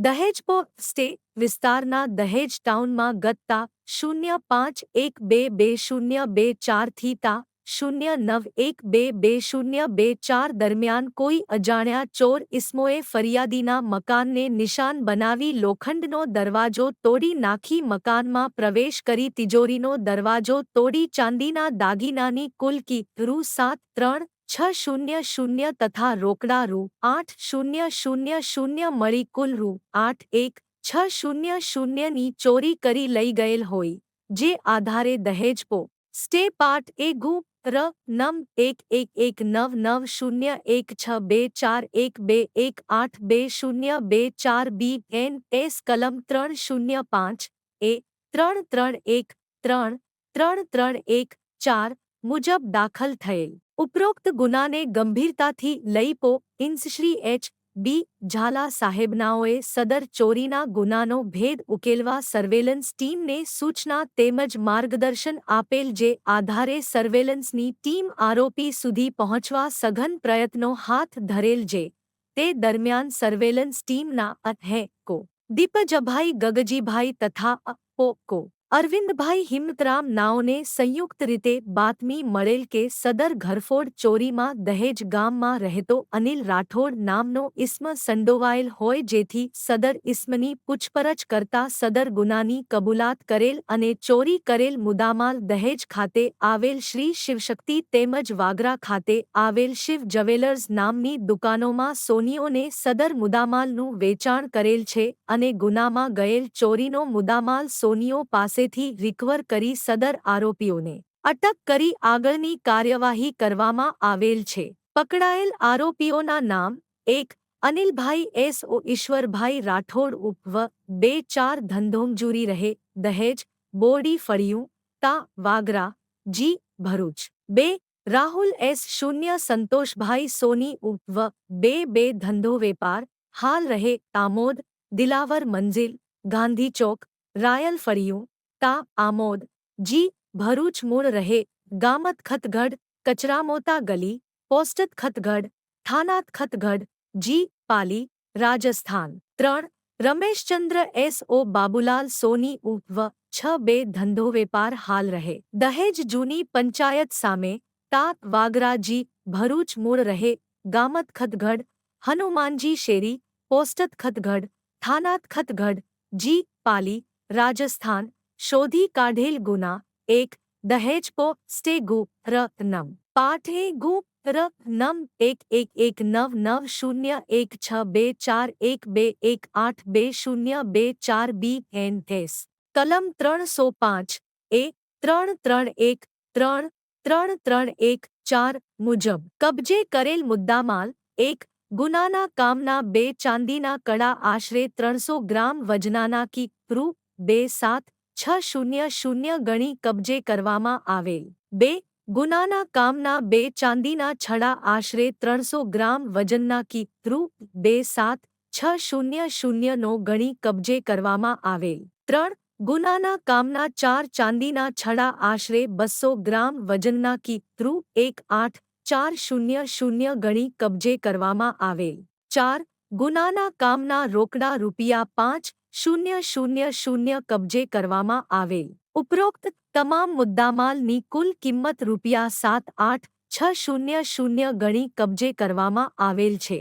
દહેજ સ્ટે વિસ્તારના દહેજ ટાઉનમાં ગત તા 05/1/2024 થી તા 09/1/2024 દરમિયાન કોઈ અજાણ્યા ચોર ઇસમોએ ફરિયાદીના મકાનને નિશાન બનાવી લોખંડનો દરવાજો તોડી નાખી મકાનમાં પ્રવેશ કરી તિજોરીનો દરવાજો તોડી ચાંદીના દાગીનાની કુલ રૂ. 7,3,600 તથા રોકડા રૂ. 8,000 મળી કુલ રૂ. 8,1,600 ની ચોરી કરી લઈ ગયેલ હોય, જે આધારે દહેજ સ્ટે પાર્ટ એ ગુપ ર નમ 111901124121282024 BNS કલમ 305 એ 33133314 મુજબ દાખલ થયેલ ઉપરોક્ત ગુનાને ગંભીરતાથી લઈ ઇન્સશ્રી H.B. ઝાલા સાહેબનાઓએ સદર ચોરીના ગુનાનો ભેદ ઉકેલવા સર્વેલન્સ ટીમને સૂચના તેમજ માર્ગદર્શન આપેલ, જે આધારે સર્વેલન્સની ટીમ આરોપી સુધી પહોંચવા સઘન પ્રયત્નો હાથ ધરેલ, જે તે દરમિયાન સર્વેલન્સ ટીમના કો દીપજભાઈ ગગજીભાઈ તથા કો અરવિંદભાઈ હિંમતરામ નાઓને સંયુક્ત રીતે બાતમી મળેલ કે સદર ઘરફોડ ચોરીમાં દહેજ ગામમાં રહેતો અનિલ રાઠોડ નામનો ઇસ્મ સંડોવાયેલ હોય, જેથી સદર ઇસ્મની પૂછપરછ કરતા સદર ગુનાની કબૂલાત કરેલ અને ચોરી કરેલ મુદ્દામાલ દહેજ ખાતે આવેલ શ્રી શિવશક્તિ તેમજ વાગરા ખાતે આવેલ શિવ જ્વેલર્સ નામની દુકાનોમાં સોનીઓને સદર મુદ્દામાલનું વેચાણ કરેલ છે અને ગુનામાં ગયેલ ચોરીનો મુદ્દામાલ સોનીઓ પાસેથી રિકવર કરી સદર આરોપીઓને અટક કરી આગળની કાર્યવાહી કરવામાં આવેલ છે. પકડાયેલ આરોપીઓના નામ: 1. અનિલભાઈ S.O. ઈશ્વરભાઈ રાઠોડ ઉર્ફ 2-4 ધંધોમજૂરી રહે દહેજ બોરડી ફળિયું તા વાગરા જી ભરૂચ. 2. રાહુલ S. શૂન્ય સંતોષભાઈ સોની ઉર્ફ 2-2 ધંધો વેપાર હાલ રહે આમોદ દિલાવર મંઝિલ ગાંધી ચોક રાયલ ફળિયું તા આમોદ જી ભરૂચ મૂળ રહે ગામત ખતગઢ કચરામોતા ગલી પોસ્ટત ખતગઢ થાનાત ખતગઢ જી પાલી રાજસ્થાન. 3. રમેશચંદ્ર S.O. બાબુલાલ સોની ઉર્ફ 6-2 ધંધો વેપાર હાલ રહે દહેજ જૂની પંચાયત સામે તા વાગરા જી ભરૂચ મૂળ રહે ગામત ખતગઢ હનુમાનજી શેરી પોસ્ટત ખતગઢ થાનાત ખતગઢ જી પાલી રાજસ્થાન. શોધી કાઢેલ ગુના: 1. દહેજ સ્ટે ગુપ ર નમ પાઠે ગુપ ર નમ 111901624121282024 BNS કલમ 305 એ 33133314 મુજબ કબજે કરેલ મુદ્દામાલ: 1. ગુનાના કામના 2 ચાંદીના કડા આશરે 300 ગ્રામ વજનાના રૂ. 2,7,600 ગણી કબજે કરવામાં આવેલ. 2. ગુનાના કામના 2 ચાંદીના છડા આશરે 300 ગ્રામ વજનના રૂ. 2,7,600 નો ગણી કબજે કરવામાં આવેલ. 3. ગુનાના કામના 4 ચાંદીના છડા આશરે 200 ગ્રામ વજનના રૂ. 1,8,400 ગણી કબજે કરવામાં આવેલ. 4. ગુનાના કામના રોકડા રૂ. 5,000 કબજે કરવામાં આવેલ. ઉપરોક્ત તમામ મુદ્દામાલની કુલ કિંમત રૂ. 7,8,600 ગણી કબજે કરવામાં આવેલ છે.